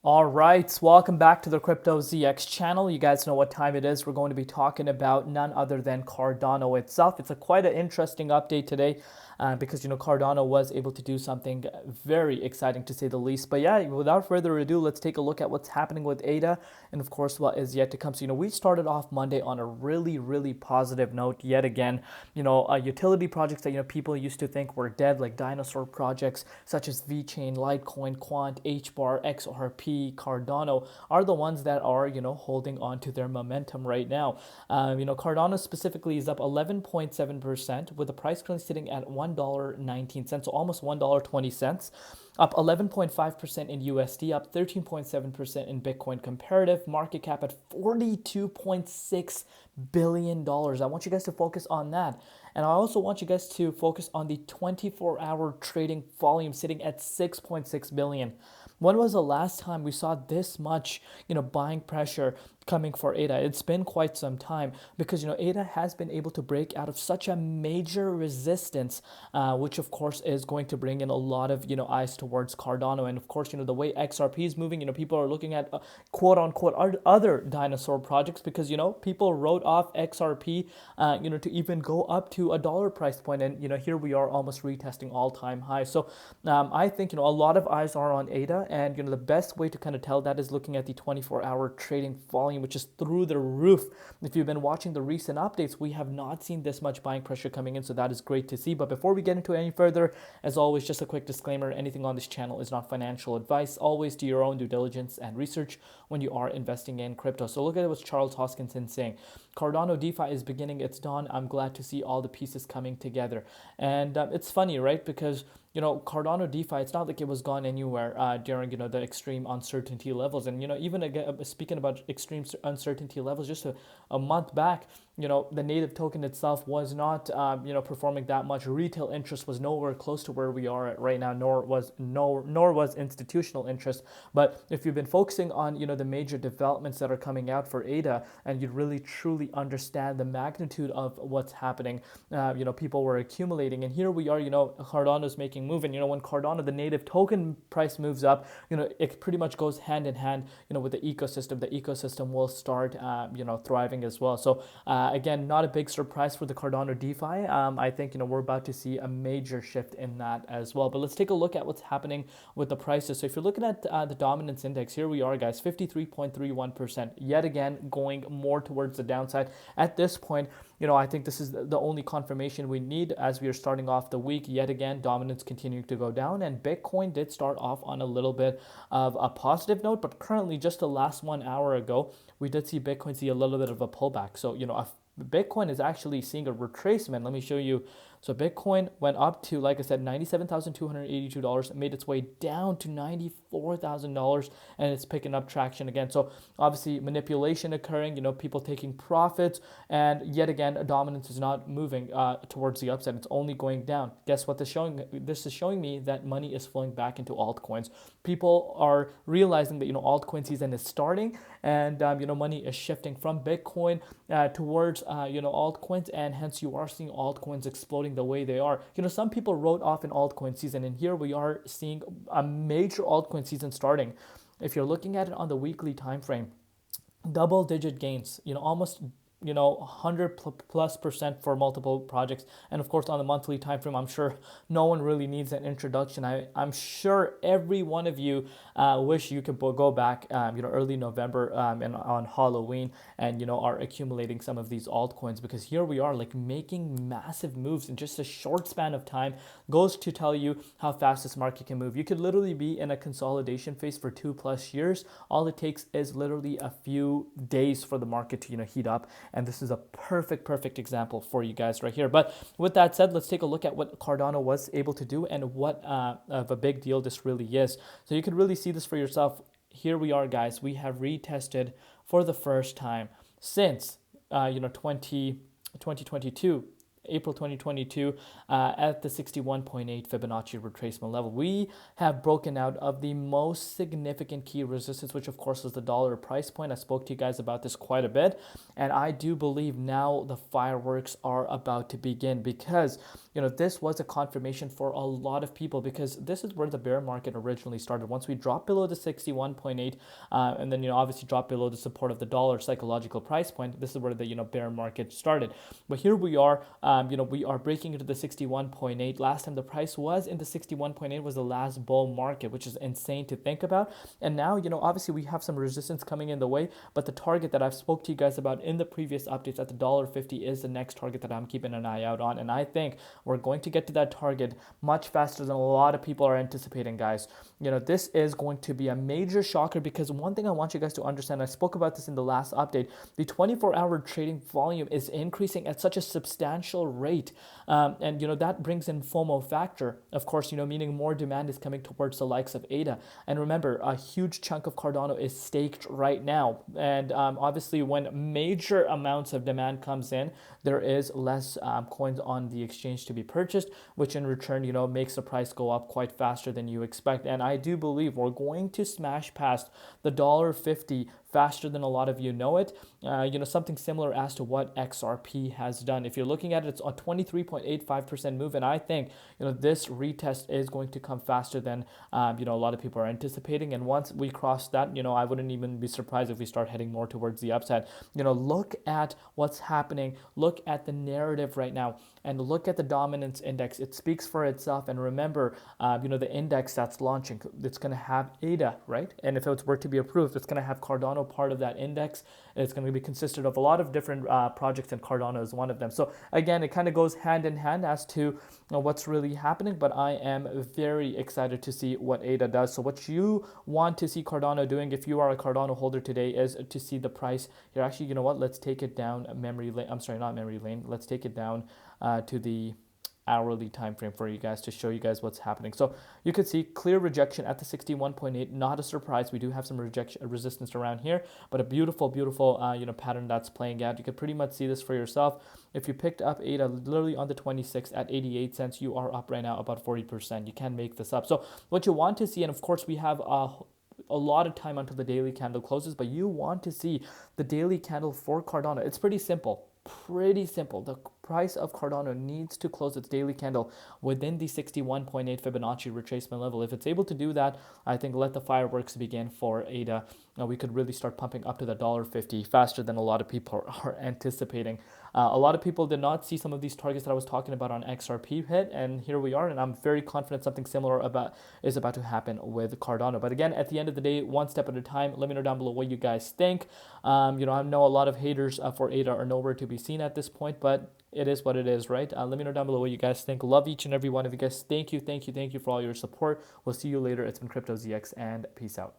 All right, welcome back to the Crypto ZX channel. You guys know what time it is. We're going to be talking about none other than Cardano itself. It's quite an interesting update today because, Cardano was able to do something very exciting to say the least. But yeah, without further ado, let's take a look at what's happening with ADA and, of course, what is yet to come. So, we started off Monday on a really, really positive note yet again. Utility projects that, people used to think were dead, like dinosaur projects such as VeChain, Litecoin, Quant, HBAR, XRP, Cardano are the ones that are, holding on to their momentum right now. Cardano specifically is up 11.7% with the price currently sitting at $1.19, so almost $1.20. Up 11.5% in USD, up 13.7% in Bitcoin comparative, market cap at $42.6 billion. I want you guys to focus on that. And I also want you guys to focus on the 24-hour trading volume sitting at 6.6 billion. When was the last time we saw this much, buying pressure coming for ADA? It's been quite some time because, ADA has been able to break out of such a major resistance, which of course is going to bring in a lot of, eyes towards Cardano. And of course, the way XRP is moving, people are looking at quote unquote other dinosaur projects because, people wrote off XRP, to even go up to $1 price point. And, here we are almost retesting all-time highs. So I think, a lot of eyes are on ADA. And the best way to kind of tell that is looking at the 24-hour trading volume, which is through the roof. If you've been watching the recent updates, we have not seen this much buying pressure coming in, so that is great to see. But before we get into any further, as always, just a quick disclaimer: anything on this channel is not financial advice. Always do your own due diligence and research when you are investing in crypto. So look at what Charles Hoskinson saying: Cardano DeFi is beginning its dawn. I'm glad to see all the pieces coming together. And it's funny, right? Because Cardano DeFi, it's not like it was gone anywhere during, the extreme uncertainty levels. And, even again, speaking about extreme uncertainty levels, just a month back, the native token itself was not, performing that much. Retail interest was nowhere close to where we are at right now, nor was institutional interest. But if you've been focusing on, the major developments that are coming out for ADA, and you really truly understand the magnitude of what's happening, people were accumulating, and here we are, Cardano's making move. And when Cardano, the native token price moves up, it pretty much goes hand in hand, with the ecosystem. The ecosystem will start, thriving as well. So again, not a big surprise for the Cardano DeFi. I think we're about to see a major shift in that as well. But let's take a look at what's happening with the prices. So if you're looking at the dominance index, here we are, guys, 53.31%. Yet again, going more towards the downside at this point. I think this is the only confirmation we need as we are starting off the week. Yet again, dominance continuing to go down, and Bitcoin did start off on a little bit of a positive note, but currently, just the last 1 hour ago, we did see Bitcoin see a little bit of a pullback. So, Bitcoin is actually seeing a retracement. Let me show you. So Bitcoin went up to, like I said, $97,282, made its way down to $94,000, and it's picking up traction again. So obviously manipulation occurring, people taking profits, and yet again, dominance is not moving towards the upside. It's only going down. Guess what this is showing? This is showing me that money is flowing back into altcoins. People are realizing that, altcoin season is starting, and, money is shifting from Bitcoin towards, altcoins, and hence you are seeing altcoins exploding the way they are. Some people wrote off an altcoin season, and here we are seeing a major altcoin season starting. If you're looking at it on the weekly time frame, double-digit gains, almost 100+% for multiple projects. And of course, on the monthly time frame, I'm sure no one really needs an introduction. I'm sure every one of you wish you could go back, early November and on Halloween, and are accumulating some of these altcoins, because here we are, like, making massive moves in just a short span of time. Goes to tell you how fast this market can move. You could literally be in a consolidation phase for 2+ years. All it takes is literally a few days for the market to heat up. And this is a perfect example for you guys right here. But with that said, let's take a look at what Cardano was able to do and what of a big deal this really is. So you could really see this for yourself. Here we are, guys. We have retested for the first time since 2022. April 2022 at the 61.8 Fibonacci retracement level. We have broken out of the most significant key resistance, which of course is the dollar price point. I spoke to you guys about this quite a bit, and I do believe now the fireworks are about to begin, because this was a confirmation for a lot of people, because this is where the bear market originally started. Once we dropped below the 61.8 and then obviously dropped below the support of the dollar psychological price point, this is where the bear market started. But here we are, we are breaking into the 61.8. Last time the price was in the 61.8 was the last bull market, which is insane to think about. And now obviously we have some resistance coming in the way, but the target that I've spoke to you guys about in the previous updates at the $1.50 is the next target that I'm keeping an eye out on. And I think we're going to get to that target much faster than a lot of people are anticipating, guys. This is going to be a major shocker, because one thing I want you guys to understand, I spoke about this in the last update, the 24-hour trading volume is increasing at such a substantial rate. And that brings in FOMO factor, of course, meaning more demand is coming towards the likes of ADA. And remember, a huge chunk of Cardano is staked right now. And obviously when major amounts of demand comes in, there is less coins on the exchange to be purchased, which in return, makes the price go up quite faster than you expect. And I do believe we're going to smash past the $1.50 faster than a lot of you know it. Something similar as to what XRP has done. If you're looking at it, it's a 23.85% move, and I think this retest is going to come faster than a lot of people are anticipating. And once we cross that, I wouldn't even be surprised if we start heading more towards the upside. Look at what's happening. Look at the narrative right now, and look at the dominance index. It speaks for itself. And remember, the index that's launching, it's going to have ADA, right? And if it were to be approved, it's going to have Cardano part of that index. It's going to be consisted of a lot of different projects, and Cardano is one of them. So again, it kind of goes hand in hand as to what's really happening, but I am very excited to see what ADA does. So what you want to see Cardano doing, if you are a Cardano holder today, is to see the price here. Actually, let's take it down memory lane. I'm sorry, not memory lane. Let's take it down to the hourly time frame for you guys to show you guys what's happening. So you could see clear rejection at the 61.8. Not a surprise. We do have some resistance around here, but a beautiful pattern that's playing out. You could pretty much see this for yourself. If you picked up ADA literally on the 26th at 88 cents, you are up right now about 40%. You can't make this up. So what you want to see, and of course we have a lot of time until the daily candle closes, but you want to see the daily candle for Cardano. It's pretty simple. The price of Cardano needs to close its daily candle within the 61.8 Fibonacci retracement level. If it's able to do that, I think let the fireworks begin for ADA. We could really start pumping up to the $1.50 faster than a lot of people are anticipating. A lot of people did not see some of these targets that I was talking about on XRP hit, and here we are, and I'm very confident something similar is about to happen with Cardano. But again, at the end of the day, one step at a time. Let me know down below what you guys think. I know a lot of haters for ADA are nowhere to be seen at this point, but it is what it is, right? Let me know down below what you guys think. Love each and every one of you guys. Thank you for all your support. We'll see you later. It's been Crypto ZX, and peace out.